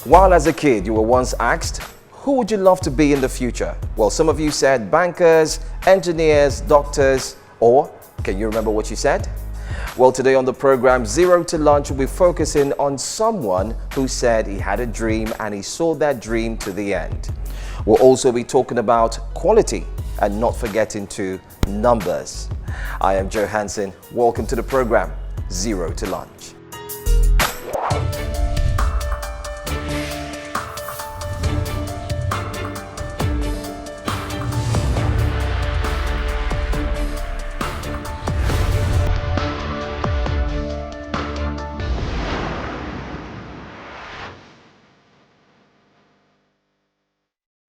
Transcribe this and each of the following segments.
While as a kid you were once asked, who would you love to be in the future? Well, some of you said bankers, engineers, doctors, or can you remember what you said? Well, today on the program Zero to Lunch, we'll be focusing on someone who said he had a dream and he saw that dream to the end. We'll also be talking about quality and not forgetting to numbers. I am Joe Hansen. Welcome to the program Zero to Lunch.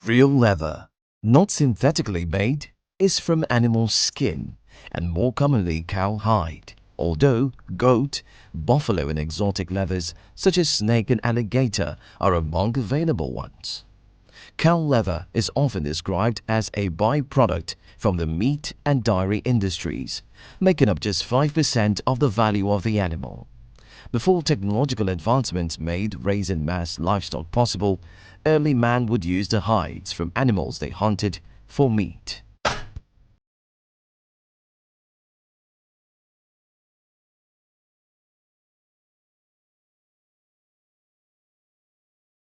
Real leather, not synthetically made, is from animal skin and more commonly cowhide, although goat, buffalo and exotic leathers such as snake and alligator are among available ones. Cow leather is often described as a byproduct from the meat and dairy industries, making up just 5% of the value of the animal. Before technological advancements made raising mass livestock possible, early man would use the hides from animals they hunted for meat.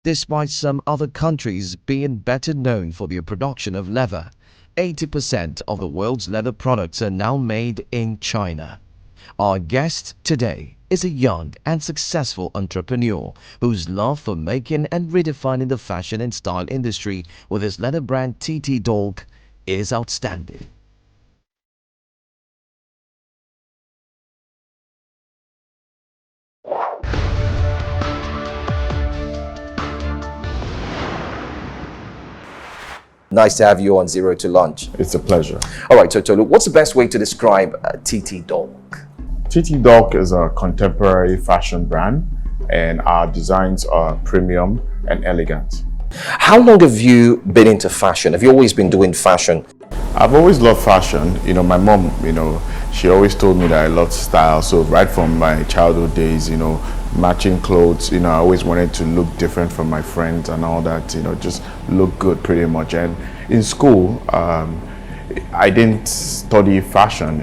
Despite some other countries being better known for their production of leather, 80% of the world's leather products are now made in China. Our guest today is a young and successful entrepreneur whose love for making and redefining the fashion and style industry with his leather brand Dalk is outstanding. Nice to have you on Zero to Lunch. It's a pleasure. All right, so Tolu, what's the best way to describe Dalk? Dalk is a contemporary fashion brand, and our designs are premium and elegant. How long have you been into fashion? Have you always been doing fashion? I've always loved fashion. My mom, she always told me that I loved style. So right from my childhood days, matching clothes, I always wanted to look different from my friends and all that, just look good pretty much. And in school, I didn't study fashion,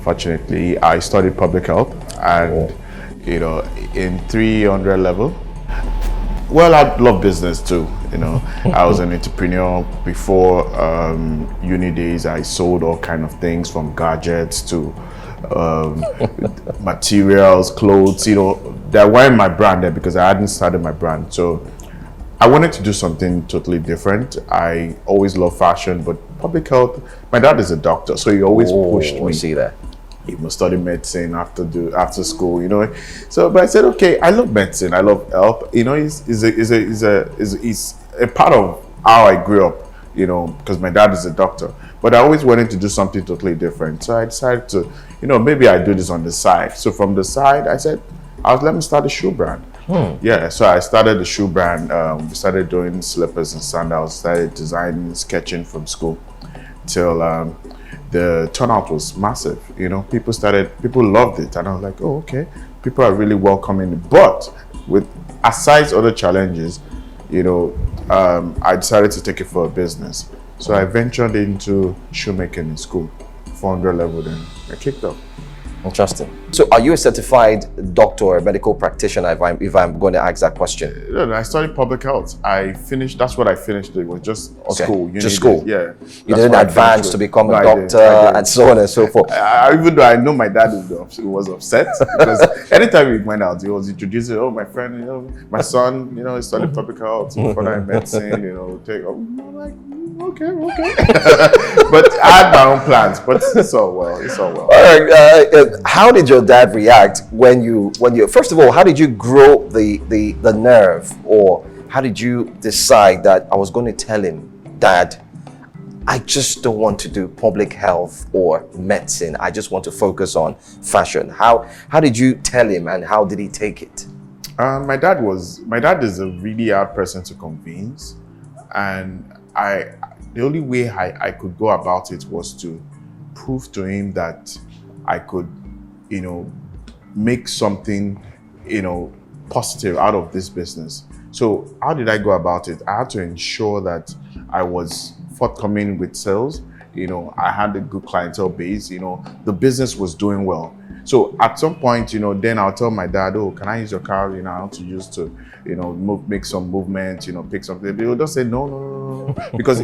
Fortunately, I studied public health and, in 300 level. Well, I love business too, I was an entrepreneur before uni days. I sold all kind of things from gadgets to materials, clothes, that weren't my brand there because I hadn't started my brand. So I wanted to do something totally different. I always love fashion, but public health, my dad is a doctor, so he always pushed me. See that. He must study medicine after school, So, but I said, okay, I love medicine, I love health. It's a part of how I grew up, because my dad is a doctor. But I always wanted to do something totally different. So I decided to, maybe I do this on the side. So from the side, I said, let me start a shoe brand. Yeah, so I started the shoe brand. We started doing slippers and sandals, started designing, sketching from school till the turnout was massive. People loved it, and I was like, oh, okay, people are really welcoming. But aside other challenges, I decided to take it for a business. So I ventured into shoemaking in school, 400 level. Then I kicked off. Interesting. So are you a certified doctor or a medical practitioner if I'm going to ask that question? No, I studied public health. That's what I finished. It was just school. Just school. Yeah. You didn't advance to become a doctor and so on and so forth. Even though I know my dad was upset because anytime we went out, he was introducing, oh, my friend, my son, he studied public health, further in medicine, I'm like, okay. But I had my own plans, but it's all well. All right. How did your dad react when you first of all, how did you grow the nerve, or how did you decide that I was going to tell him, Dad, I just don't want to do public health or medicine. I just want to focus on fashion. How did you tell him, and how did he take it? My dad is a really hard person to convince, and the only way I could go about it was to prove to him that I could, make something, positive out of this business. So how did I go about it? I had to ensure that I was forthcoming with sales. I had a good clientele base. The business was doing well. So at some point, then I'll tell my dad, oh, can I use your car? I want to use to, make some movement, pick something. He would just say, no, no, no, no. Because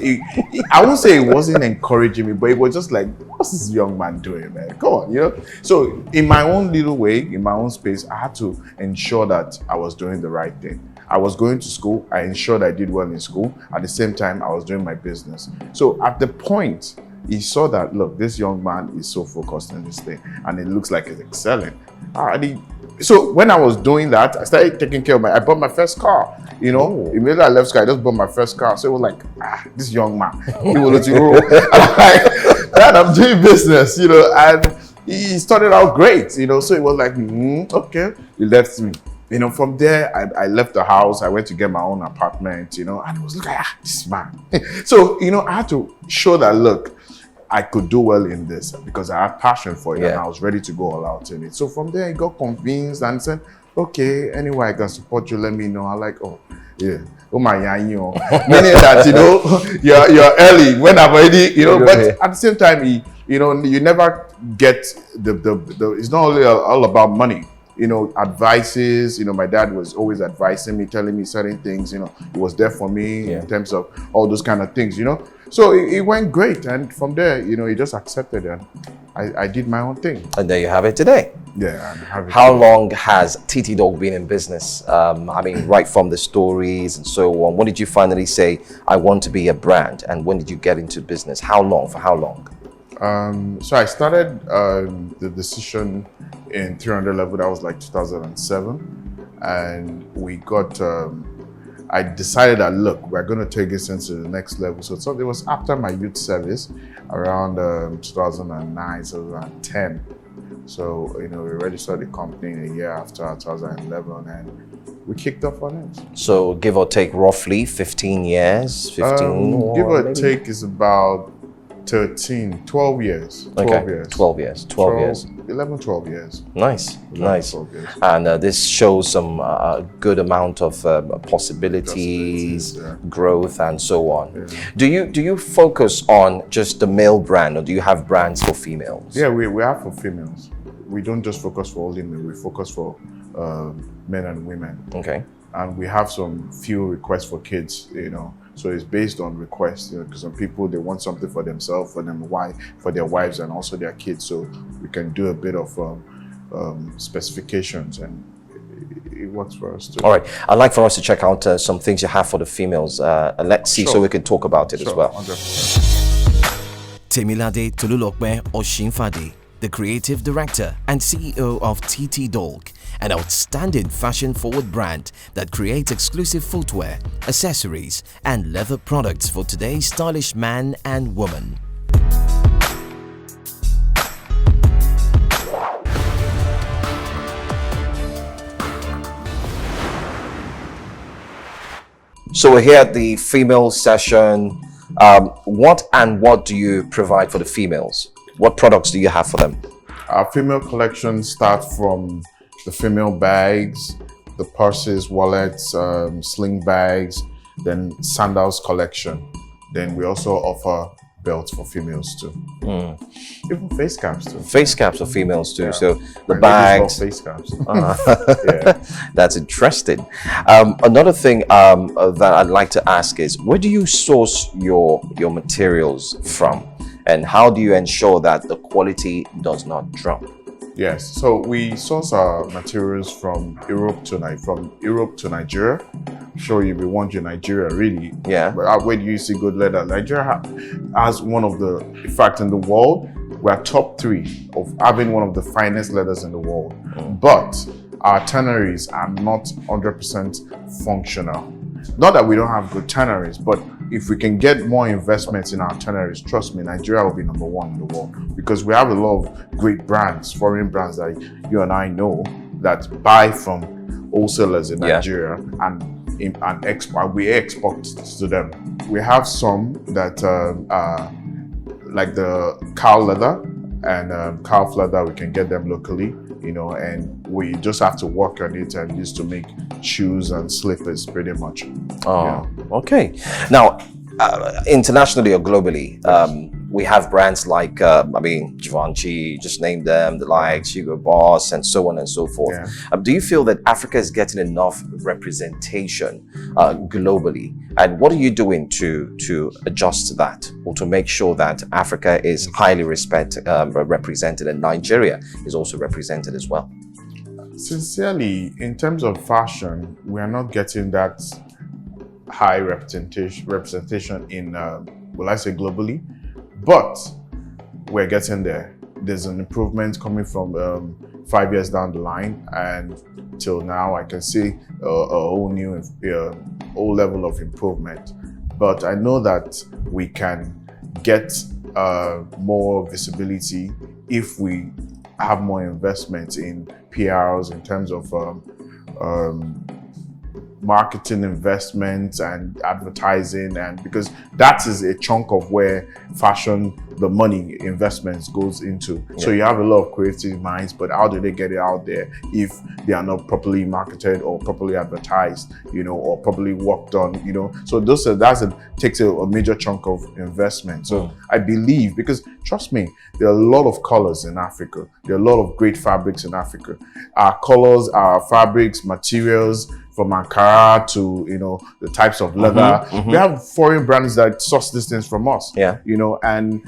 I won't say it wasn't encouraging me, but it was just like, what's this young man doing, man? Come on, So in my own little way, in my own space, I had to ensure that I was doing the right thing. I was going to school. I ensured I did well in school. At the same time, I was doing my business. So at the point, he saw that, look, this young man is so focused on this thing and it looks like he's excelling. So when I was doing that, I started taking care of I bought my first car, Immediately I left school, I just bought my first car. So it was like, this young man, he will let you roll. I'm like, Dad, I'm doing business, and he started out great, so it was like, okay, he left me. From there, I left the house. I went to get my own apartment, and I was like, this man. So, I had to show that, look, I could do well in this because I had passion for it and I was ready to go all out in it. So from there, I got convinced and said, okay, anyway, I can support you. Let me know. I like, oh, yeah. Oh my, meaning that, you're early when I'm already, but at the same time, you never get the it's not only all about money. Advices, my dad was always advising me, telling me certain things, he was there for me in terms of all those kind of things, So it went great. And from there, he just accepted and I did my own thing. And there you have it today. Yeah. I have it How today. long has TT Dalk been in business? Right from the stories and so on. When did you finally say, I want to be a brand? And when did you get into business? How long? For how long? So I started the decision in 300 level. That was like 2007, and we got. I decided that look, we're going to take this into the next level. So it was after my youth service, around 2009, 2010. So we registered the company in a year after 2011, and we kicked off on it. So give or take, roughly 15 years. 15. Give or maybe? take is about 12 years. 12 years. 12 years. 12 years. 11, 12 years. Nice, 11, nice. 12 years. And this shows some good amount of possibilities, growth, and so on. Yeah. Do you focus on just the male brand, or do you have brands for females? Yeah, we have for females. We don't just focus for only men. We focus for men and women. Okay. And we have some few requests for kids, So it's based on requests, because some people, they want something for themselves, for their wives, and also their kids. So we can do a bit of specifications, and it works for us too. All right. I'd like for us to check out some things you have for the females. Let's see, so we can talk about it as well. 100%. Temilade Tolulope Osinfade, the creative director and CEO of TT Dalk, an outstanding fashion-forward brand that creates exclusive footwear, accessories, and leather products for today's stylish man and woman. So we're here at the female session. What do you provide for the females? What products do you have for them? Our female collection starts from the female bags, the purses, wallets, sling bags, then sandals collection. Then we also offer belts for females too. Even face caps too. Face caps for females too. Yeah. So the My bags. ladies love face caps. Yeah. That's interesting. Another thing that I'd like to ask is, where do you source your materials from? And how do you ensure that the quality does not drop? Yes, so we source our materials from Europe to Nigeria. Show you, we want you Nigeria really. Yeah. But where do you see good leather? Nigeria has one of the, in fact, in the world, we're top 3 of having one of the finest leathers in the world. But our tanneries are not 100% functional. Not that we don't have good tanneries, but if we can get more investments in our tanneries, trust me, Nigeria will be number 1 in the world, because we have a lot of great brands, foreign brands that you and I know that buy from wholesalers in Nigeria and export. We export to them. We have some that like the cow leather and calf leather. We can get them locally. you know, and we just have to work on it and used to make shoes and slippers pretty much. Oh, okay. Now, internationally or globally, we have brands like, Givenchy, just name them, the likes, Hugo Boss, and so on and so forth. Yeah. Do you feel that Africa is getting enough representation globally? And what are you doing to adjust to that, or to make sure that Africa is highly represented and Nigeria is also represented as well? Sincerely, in terms of fashion, we are not getting that high representation in, will I say globally, but we're getting there. There's an improvement coming from 5 years down the line, and till now I can see a whole new whole level of improvement. But I know that we can get more visibility if we have more investment in PRs, in terms of marketing investments and advertising, and because that is a chunk of where fashion, the money investments goes into. Yeah. So you have a lot of creative minds, but how do they get it out there if they are not properly marketed or properly advertised, you know, or properly worked on, you know? So takes a major chunk of investment. So I believe, because trust me, there are a lot of colors in Africa. There are a lot of great fabrics in Africa. Our colors, our fabrics, materials, from Ankara to, you know, the types of leather. We have foreign brands that source these things from us. Yeah. You know, and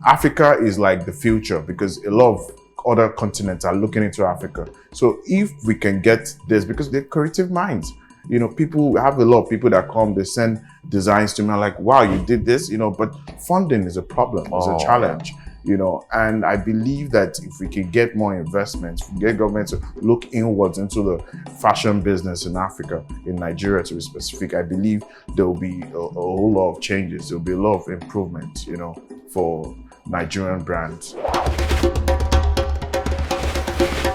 Africa is like the future, because a lot of other continents are looking into Africa. So if we can get this, because they're creative minds, you know, we have a lot of people that come, they send designs to me, I'm like, wow, you did this, you know, but funding is a problem, it's a challenge. You know, and I believe that if we can get more investments, if we get government to look inwards into the fashion business in Africa, in Nigeria to be specific, I believe there will be a whole lot of changes. There will be a lot of improvement, you know, for Nigerian brands.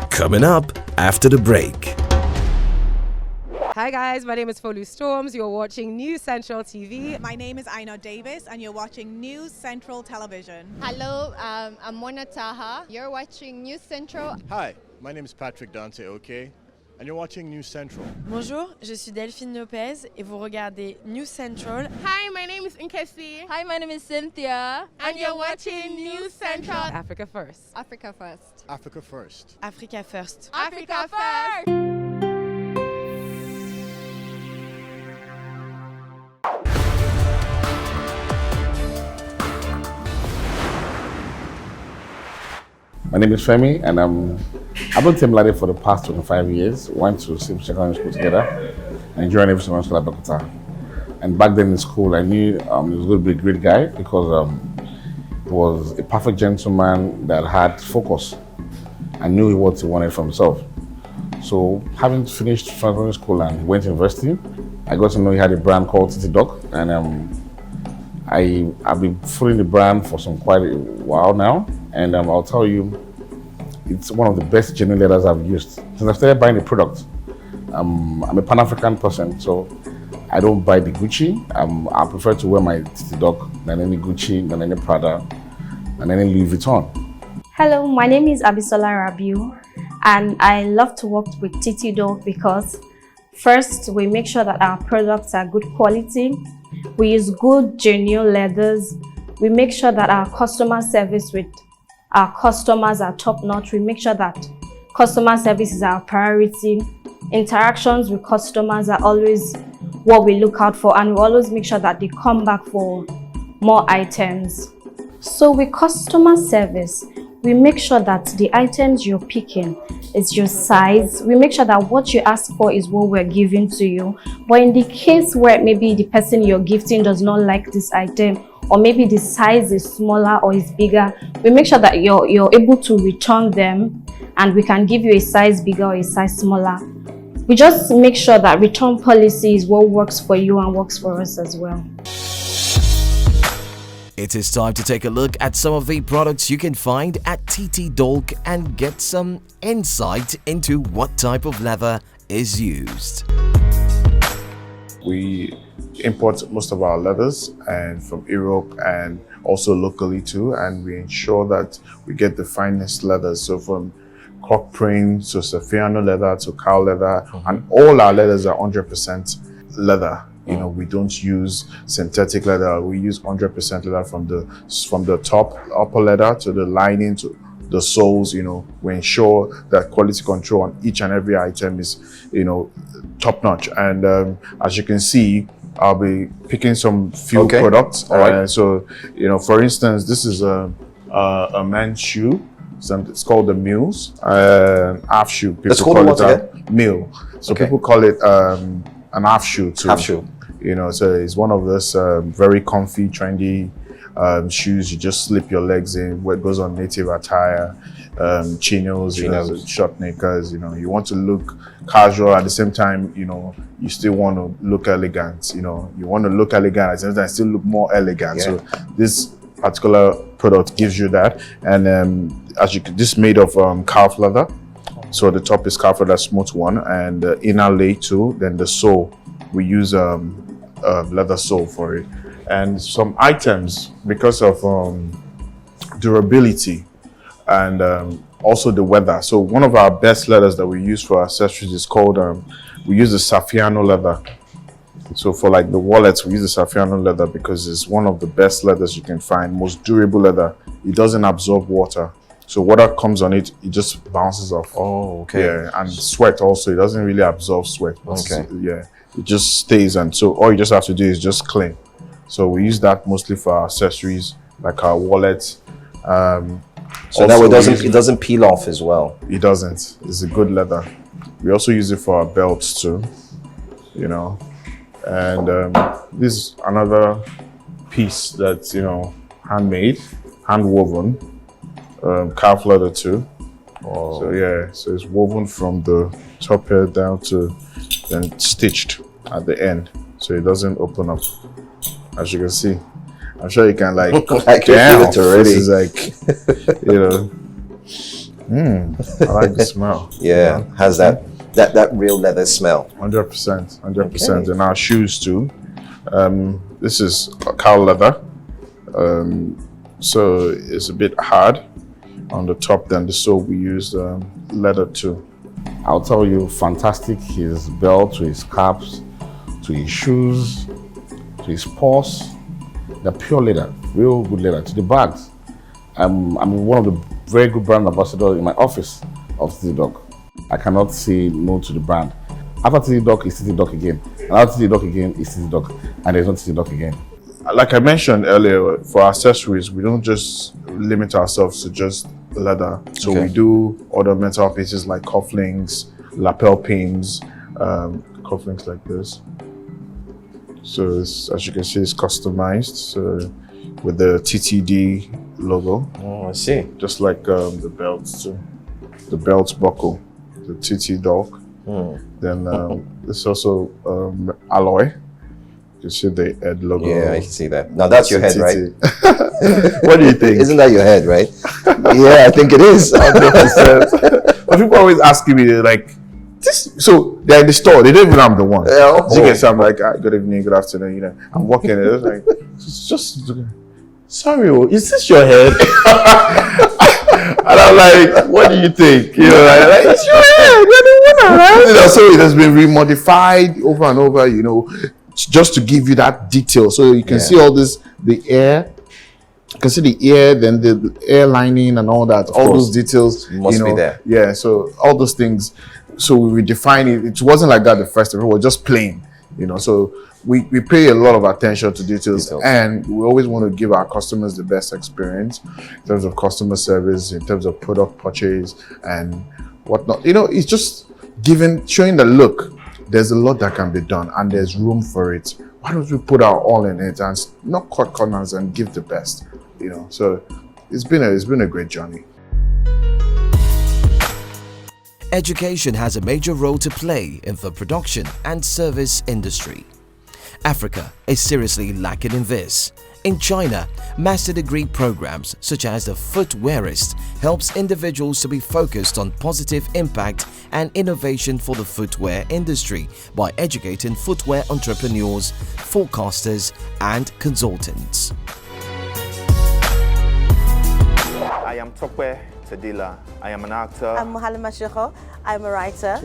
Coming up after the break. Hi guys, my name is Folu Storms. You're watching News Central TV. My name is Aina Davis and you're watching News Central Television. Hello, I'm Mona Taha. You're watching News Central. Hi, my name is Patrick Dante, okay? And you're watching News Central. Bonjour, je suis Delphine Lopez et vous regardez News Central. Hi, my name is Nkesi. Hi, my name is Cynthia. And you're watching News Central. Africa First. Africa First. Africa First. Africa First. Africa First. My name is Femi, and I've been Temilade for the past 25 years. Went to same secondary school together, Nigerian Navy Secondary School at Abeokuta. And back then in school, I knew he was going to be a great guy because he was a perfect gentleman that had focus and knew what he wanted for himself. So, having finished secondary school and went to university, I got to know he had a brand called Dalk, and I've been following the brand for quite a while now. And I'll tell you, it's one of the best genuine leathers I've used. Since I started buying the product, I'm a Pan-African person, so I don't buy the Gucci. I prefer to wear my Dalk than any Gucci, than any Prada, than any Louis Vuitton. Hello, my name is Abisola Rabiu, and I love to work with Dalk because first, we make sure that our products are good quality. We use good, genuine leathers. We make sure that our customer service with our customers are top-notch. We make sure that customer service is our priority. Interactions with customers are always what we look out for, and we always make sure that they come back for more items. So with customer service, we make sure that the items you're picking is your size. We make sure that what you ask for is what we're giving to you. But in the case where maybe the person you're gifting does not like this item, or maybe the size is smaller or is bigger, we make sure that you're able to return them, and we can give you a size bigger or a size smaller. We just make sure that return policy is what works for you and works for us as well. It is time to take a look at some of the products you can find at TT Dalk and get some insight into what type of leather is used. We import most of our leathers and from Europe and also locally too, and we ensure that we get the finest leathers. So from cock print to Saffiano leather to cow leather, and all our leathers are 100% leather. You know, we don't use synthetic leather. We use 100% leather from the top upper leather to the lining to the soles. You know, we ensure that quality control on each and every item is, you know, top notch. And as you can see, I'll be picking some few products. All right. So, you know, for instance, this is a men's shoe. It's called the Mules, half shoe. People It's called call what it again? Mule. So people call it an half shoe too. Half shoe. You know, so it's one of those very comfy, trendy shoes. You just slip your legs in. Where it goes on native attire, chinos, you know, short knickers. You know, you want to look casual at the same time. You know, you still want to look elegant. You know, you want to look elegant at the same time, still look more elegant. So this particular product gives you that. And as you can, this is made of calf leather. So the top is calf leather, smooth one, and the inner lay too. Then the sole, we use leather sole for it. And some items, because of durability and also the weather. So one of our best leathers that we use for accessories is called, we use the Saffiano leather. So for like the wallets, we use the Saffiano leather because it's one of the best leathers you can find, most durable leather. It doesn't absorb water. So water comes on it, it just bounces off. Oh, okay. Yeah, and sweat also, it doesn't really absorb sweat. Okay. Yeah, it just stays, and so all you just have to do is just clean. So we use that mostly for our accessories, like our wallets. So now it doesn't peel off as well. It doesn't. It's a good leather. We also use it for our belts too, you know. And this is another piece that's, you know, handmade, hand woven, calf leather too. Oh. So yeah, so it's woven from the top here down to then stitched at the end, so it doesn't open up. As you can see, I'm sure you can like. I can feel it already. This is like, you know, I like the smell. Yeah, has that real leather smell. 100%, 100%. And our shoes too. This is cow leather, so it's a bit hard on the top. Then the sole we use leather too. I'll tell you, fantastic. His belt, to his caps, to his shoes, to his paws. They're pure leather, real good leather. To the bags, I'm one of the very good brand ambassadors in my office of Titi Dalk. I cannot say no to the brand. After Titi Dalk is Titi Dalk again, and after Titi Dalk again is Titi Dalk, and there's no Titi Dalk again. Like I mentioned earlier, for accessories, we don't just limit ourselves to just leather. So we do other metal pieces like cufflinks, lapel pins, cufflinks like this. So it's, as you can see, it's customized. So with the TTD logo. Oh, I see. Just like the belts too. The belt buckle, the Titi Dalk. Then it's also alloy. You can see the head logo. Yeah, I can see that. Now that's your head, right? What do you think? Isn't that your head, right? Yeah, I think it is. 100%. But people always asking me, they're like, this. So they're in the store. They don't even know I'm the one. Yeah, You get some like, good evening, good afternoon. You know, I'm walking. It's like, it's just sorry, is this your head? And I'm like, what do you think? You know, like, it's your head. You're the one, right? You know, so it has been remodified over and over. You know, just to give you that detail, so you can see all this, the air. You can see the ear, then the air lining and all that. All those details must be there. Yeah, so all those things. So we redefine it. It wasn't like that the first time. It was just plain, you know. So we pay a lot of attention to details, and we always want to give our customers the best experience in terms of customer service, in terms of product purchase and whatnot. You know, it's just showing the look. There's a lot that can be done, and there's room for it. Why don't we put our all in it and not cut corners and give the best? You know, so it's been a great journey. Education has a major role to play in the production and service industry. Africa is seriously lacking in this. In China, master degree programs such as the Footwearist helps individuals to be focused on positive impact and innovation for the footwear industry by educating footwear entrepreneurs, forecasters and consultants. I am Tokwe Tedila. I am an actor. I'm Halima Shekho. I'm a writer.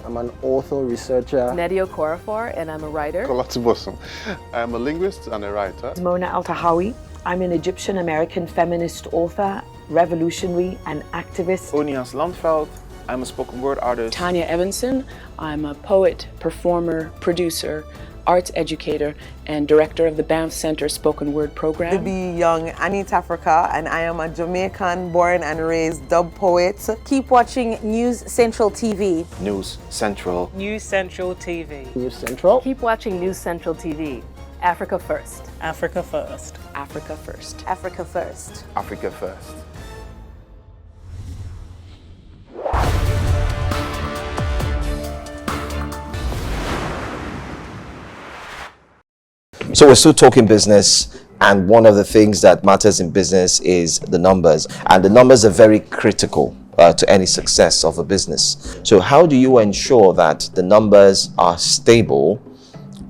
I'm an author, researcher. Nadia Korafor, and I'm a writer. I am a linguist and a writer. Mona Al-Tahawi. I'm an Egyptian-American feminist author, revolutionary and activist. Onias Landveld. I'm a spoken word artist. Tanya Evanson. I'm a poet, performer, producer, arts educator, and director of the Banff Center Spoken Word Program. To be young, Anita Africa, and I am a Jamaican born and raised dub poet. Keep watching News Central TV. News Central. News Central TV. News Central. Keep watching News Central TV. Africa first. Africa first. Africa first. Africa first. Africa first. So we're still talking business, and one of the things that matters in business is the numbers, and the numbers are very critical to any success of a business. So how do you ensure that the numbers are stable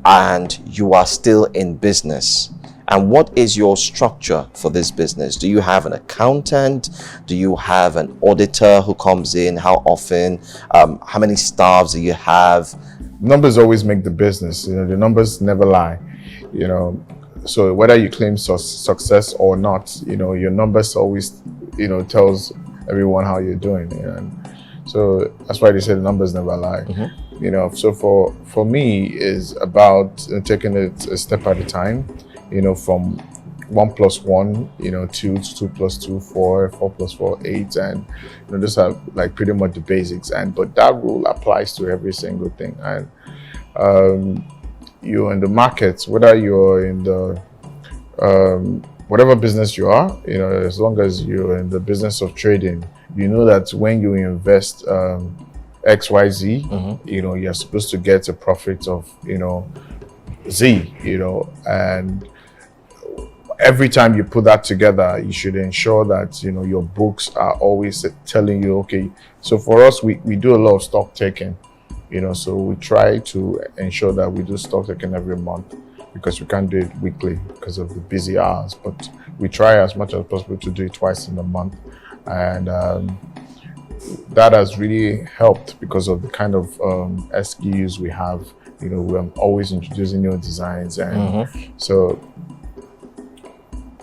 and you are still in business? And what is your structure for this business? Do you have an accountant? Do you have an auditor who comes in? How often? How many staffs do you have? Numbers always make the business. The numbers never lie. So whether you claim success or not, your numbers always, tells everyone how you're doing. And so that's why they say the numbers never lie. Mm-hmm. So for me is about taking it a step at a time. From 1 + 1, 2 + 2, 4 + 4, 8, and those are like pretty much the basics. But that rule applies to every single thing. And you're in the markets, whether you're in the whatever business you are, as long as you're in the business of trading, that when you invest XYZ, mm-hmm. You're supposed to get a profit of Z, and every time you put that together, you should ensure that your books are always telling you, okay. So for us, we do a lot of stock taking. So we try to ensure that we do stock taking every month, because we can't do it weekly because of the busy hours. But we try as much as possible to do it twice in a month. And that has really helped because of the kind of SKUs we have. We're always introducing new designs. And mm-hmm. so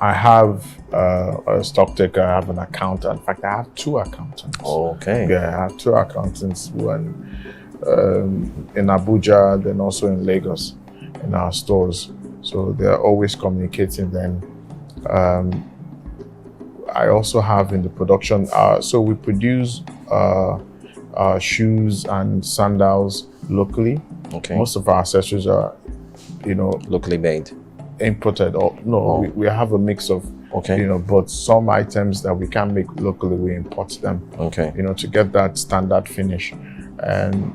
I have a stock taker, I have an accountant. In fact, I have 2 accountants. Oh, okay. Yeah, I have 2 accountants, one in Abuja, then also in Lagos, in our stores. So they're always communicating then. I also have in the production, so we produce shoes and sandals locally. Okay. Most of our accessories are, locally made. Imported, or no, Oh. we have a mix of, Okay. But some items that we can't make locally, we import them. Okay. To get that standard finish. And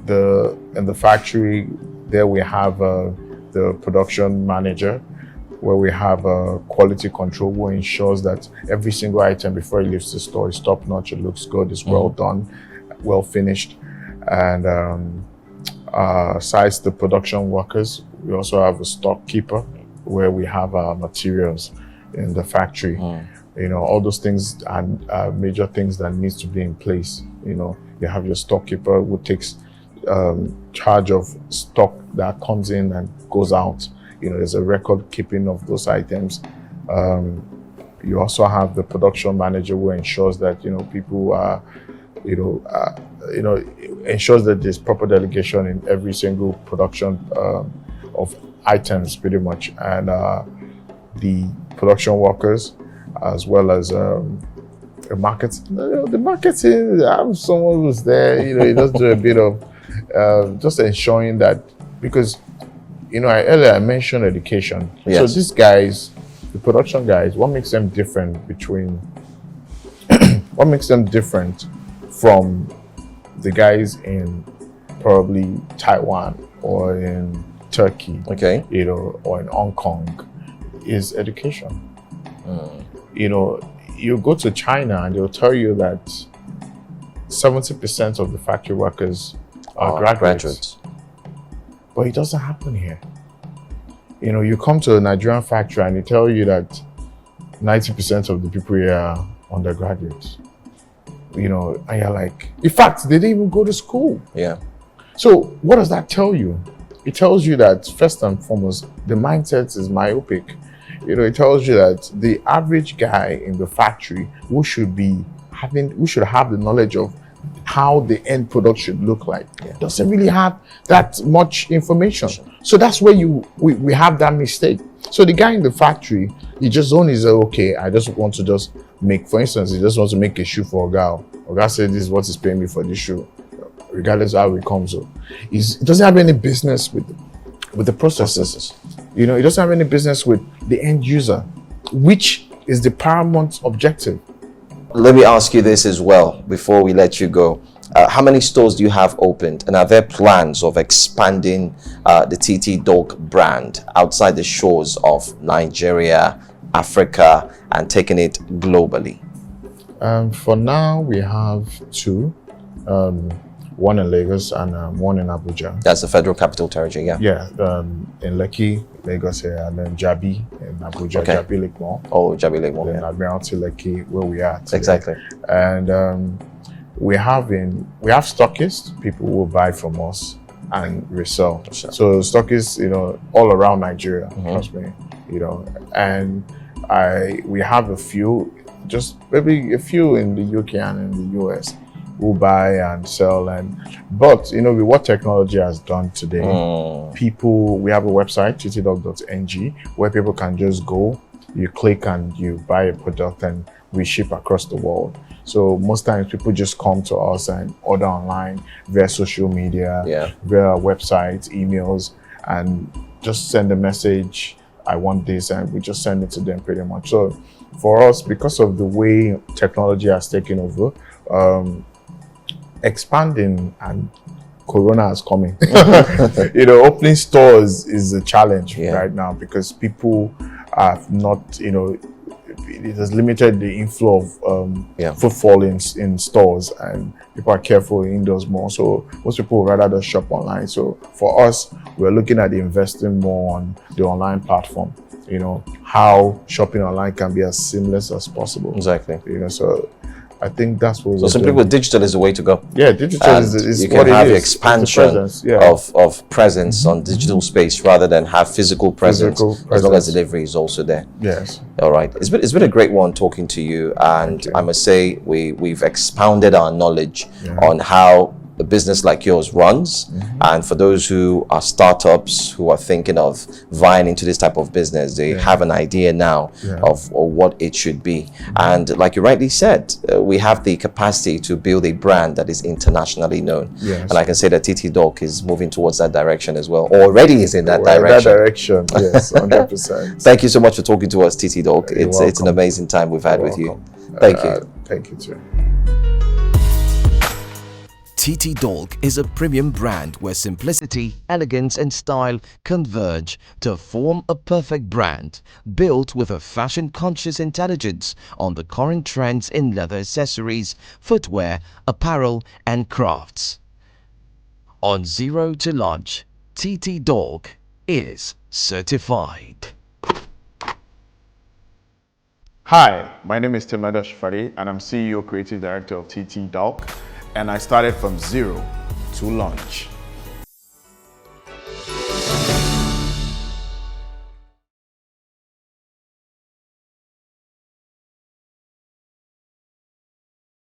in the factory there we have the production manager, where we have a quality control who ensures that every single item before it leaves the store is top notch, it looks good, it's well done, well finished. And besides the production workers, we also have a stock keeper where we have our materials in the factory. All those things are major things that needs to be in place. You have your stock keeper who takes charge of stock that comes in and goes out. There's a record keeping of those items. You also have the production manager who ensures that people are, ensures that there's proper delegation in every single production of items, pretty much, and the production workers, as well as the marketing. I have someone who's there. He does do a bit of just ensuring that, because earlier I mentioned education. Yes. So these guys, the production guys, what makes them different from the guys in probably Taiwan or in Turkey, okay, or in Hong Kong, is education. You go to China and they'll tell you that 70% of the factory workers are graduates. But it doesn't happen here. You come to a Nigerian factory and they tell you that 90% of the people here are undergraduates. You know, and you're like, in fact, they didn't even go to school. Yeah. So what does that tell you? It tells you that first and foremost, the mindset is myopic. You know, it tells you that the average guy in the factory who should have the knowledge of how the end product should look like doesn't really have that much information. So that's where we have that mistake. So the guy in the factory, he just only says, okay, I just want to just make, for instance, he just wants to make a shoe for Oga. Oga said this is what he's paying me for this shoe, regardless of how it comes up. He doesn't have any business with the processes. You know, he doesn't have any business with the end user, which is the paramount objective. Let me ask you this as well before we let you go. How many stores do you have opened, and are there plans of expanding the TT Dalk brand outside the shores of Nigeria, Africa, and taking it globally? For now, we have 2. One in Lagos and one in Abuja. That's the Federal Capital Territory, yeah? Yeah, in Lekki, Lagos here, and then Jabi in Abuja, Okay. Jabi Lake Mall. Oh, Jabi Lake Mall, Then yeah. Admiralty Lekki, where we are today. Exactly. And we have stockists, people who will buy from us and resell. Sure. So stockists, you know, all around Nigeria, trust me, you know. And we have a few, just maybe a few in the UK and in the US who buy and sell. But you know, with what technology has done today, we have a website, ttdalk.ng, where people can just go, you click and you buy a product, and we ship across the world. So most times people just come to us and order online via social media, via websites, emails, and just send a message, I want this, and we just send it to them pretty much. So for us, because of the way technology has taken over, expanding, and Corona is coming. You know, opening stores is a challenge right now because people have not, you know, it has limited the inflow of footfall in stores, and people are careful indoors more. So most people would rather just shop online. So for us, we're looking at investing more on the online platform. You know, how shopping online can be as seamless as possible. Exactly. You know, so I think that's what. So simply put, digital is the way to go. Yeah, digital is you what can have it is. expansion It's the presence, of presence on digital space rather than have physical presence, as long as delivery is also there. Yes. All right. It's been a great one talking to you, and I must say we've expounded our knowledge on how a business like yours runs. And for those who are startups who are thinking of vying into this type of business, they have an idea now of what it should be. And like you rightly said, we have the capacity to build a brand that is internationally known. Yes. And I can say that TT Dalk is moving towards that direction as well, or already is in that We're direction. in that direction, yes, 100%. Thank you so much for talking to us, TT Dalk. You're It's an welcome. amazing time we've had You're with you. welcome. Thank you. Thank you too. TT Dalk is a premium brand where simplicity, elegance and style converge to form a perfect brand, built with a fashion-conscious intelligence on the current trends in leather accessories, footwear, apparel and crafts. On zero to launch, TT Dalk is certified. Hi, my name is Temilade Osinfade, and I'm CEO Creative Director of TT Dalk, and I started from zero to launch.